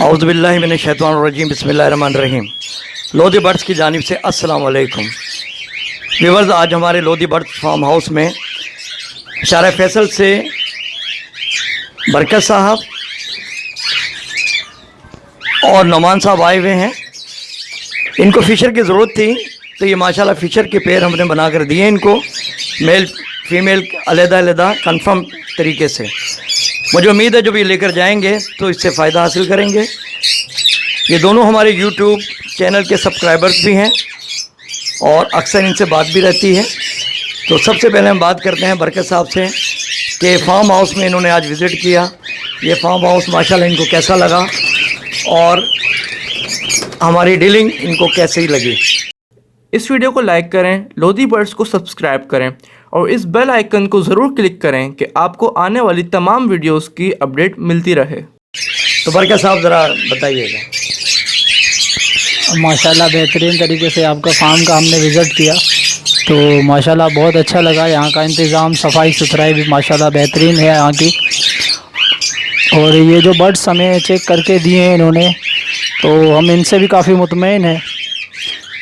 औज़ुबिल्लाहि मिनश्शैतानिर्रजीम बिस्मिल्लाहिर्रहमानिर्रहीम। लोधी बर्ड्स की जानिब से अस्सलाम वालेकुम व्यूअर्स। आज हमारे लोधी बर्ड्स फार्म हाउस में शारा फैसल से बरकत साहब और नौमान साहब आए हुए हैं। इनको फ़िशर की ज़रूरत थी तो ये माशाल्लाह फ़िशर के पेड़ हमने बना कर दिए इनको, मेल फीमेल अलग-अलग कंफर्म तरीके से। मुझे उम्मीद है जब ये लेकर जाएंगे तो इससे फ़ायदा हासिल करेंगे। ये दोनों हमारे यूट्यूब चैनल के सब्सक्राइबर्स भी हैं और अक्सर इनसे बात भी रहती है। तो सबसे पहले हम बात करते हैं बरकत साहब से कि फार्म हाउस में इन्होंने आज विज़िट किया। ये फार्म हाउस माशाल्लाह इनको कैसा लगा और हमारी डीलिंग इनको कैसी लगी। इस वीडियो को लाइक करें, लोधी बर्ड्स को सब्सक्राइब करें और इस बेल आइकन को ज़रूर क्लिक करें कि आपको आने वाली तमाम वीडियोस की अपडेट मिलती रहे। तो बरकत साहब ज़रा बताइएगा। माशाल्लाह बेहतरीन तरीके से आपका फार्म का हमने विज़िट किया तो माशाल्लाह बहुत अच्छा लगा। यहाँ का इंतज़ाम, सफाई सुथराई भी माशाल्लाह बेहतरीन है यहाँ की। और ये जो बर्ड्स हमें चेक करके दिए हैं इन्होंने, तो हम इनसे भी काफ़ी मुतमईन हैं,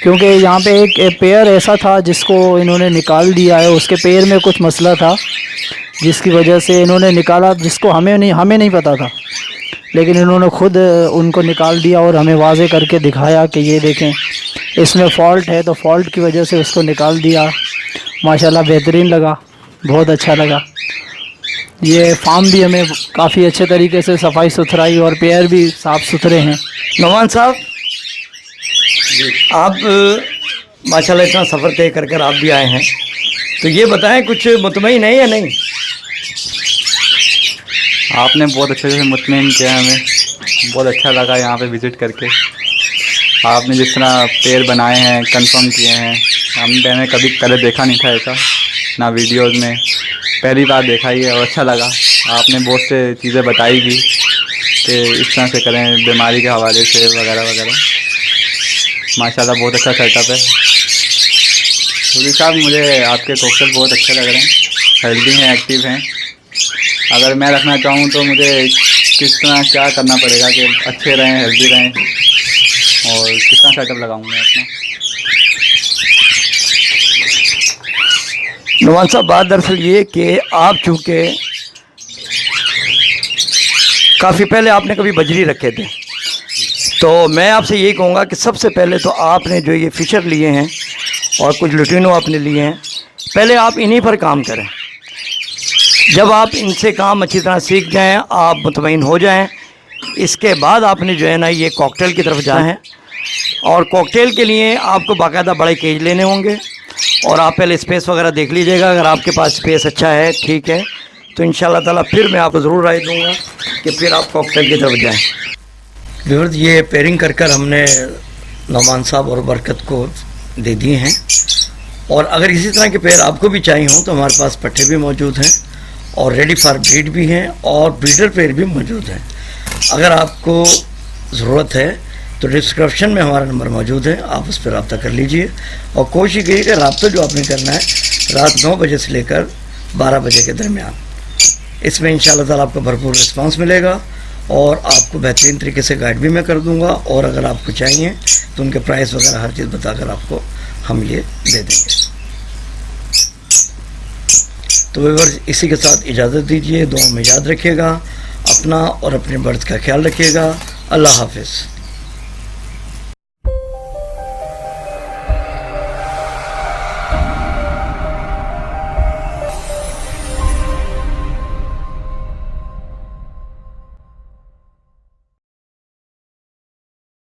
क्योंकि यहाँ पे एक पेयर ऐसा था जिसको इन्होंने निकाल दिया है। उसके पैर में कुछ मसला था जिसकी वजह से इन्होंने निकाला, जिसको हमें नहीं पता था, लेकिन इन्होंने ख़ुद उनको निकाल दिया और हमें वाज़े करके दिखाया कि ये देखें इसमें फ़ॉल्ट है, तो फ़ॉल्ट की वजह से उसको निकाल दिया। माशाल्लाह बेहतरीन लगा, बहुत अच्छा लगा। ये फार्म भी हमें काफ़ी अच्छे तरीके से सफाई सुथराई और पेयर भी साफ़ सुथरे हैं। नौमान साहब, आप माशाल्लाह इतना सफ़र तय कर कर आप भी आए हैं, तो ये बताएं कुछ मुतमईन है या नहीं? आपने बहुत अच्छे से मुतमईन किया, हमें बहुत अच्छा लगा यहाँ पे विज़िट करके। आपने जिस तरह पेड़ बनाए हैं, कंफर्म किए हैं, हमने कभी पहले देखा नहीं था ऐसा, ना वीडियोज़ में, पहली बार देखा ही है और अच्छा लगा। आपने बहुत से चीज़ें बताई भी कि इस तरह से करें बीमारी के हवाले से वगैरह वगैरह। माशाल्लाह बहुत अच्छा सेटअप है। लोधी साहब, मुझे आपके कॉकटेल बहुत अच्छे लग रहे हैं, हेल्दी हैं, एक्टिव हैं। अगर मैं रखना चाहूँ तो मुझे किस तरह क्या करना पड़ेगा कि अच्छे रहें, हेल्दी रहें, और किस तरह सेटअप लगाऊँ मैं अपना? नौमान साहब, बात दरअसल ये कि आप चूँकि काफ़ी पहले आपने कभी बजरी रखे थे, तो मैं आपसे यही कहूँगा कि सबसे पहले तो आपने जो ये फ़िशर लिए हैं और कुछ लुटिनो आपने लिए हैं, पहले आप इन्हीं पर काम करें। जब आप इनसे काम अच्छी तरह सीख जाएं, आप मुतमईन हो जाएं, इसके बाद आपने जो है ना ये कॉकटेल की तरफ जाए हैं। और कॉकटेल के लिए आपको बाकायदा बड़े केज लेने होंगे और आप पहले स्पेस वगैरह देख लीजिएगा। अगर आपके पास स्पेस अच्छा है, ठीक है, तो इंशाल्लाह ताला फिर मैं आपको ज़रूर राय दूँगा कि फिर आप कॉकटेल की तरफ जाएँ। व्यूअर्स, ये पेयरिंग कर कर हमने नौमान साहब और बरकत को दे दिए हैं। और अगर इसी तरह के पेड़ आपको भी चाहिए हों तो हमारे पास पट्टे भी मौजूद हैं और रेडी फॉर ब्रीड भी हैं और ब्रीडर पेड़ भी मौजूद हैं। अगर आपको ज़रूरत है तो डिस्क्रिप्शन में हमारा नंबर मौजूद है, आप उस पर रब्ता कर लीजिए। और कोशिश कीजिए कि रब्ता जो आपने करना है रात 9 बजे से लेकर 12 बजे के दरमियान। इसमें इंशाअल्लाह ताला आपको भरपूर रिस्पांस मिलेगा और आपको बेहतरीन तरीके से गाइड भी मैं कर दूंगा। और अगर आपको चाहिए तो उनके प्राइस वगैरह हर चीज़ बताकर आपको हम ये दे देंगे। तो व्यूअर्स, इसी के साथ इजाज़त दीजिए। दुआ में याद रखिएगा, अपना और अपने बर्ड्स का ख्याल रखिएगा। अल्लाह हाफिज़।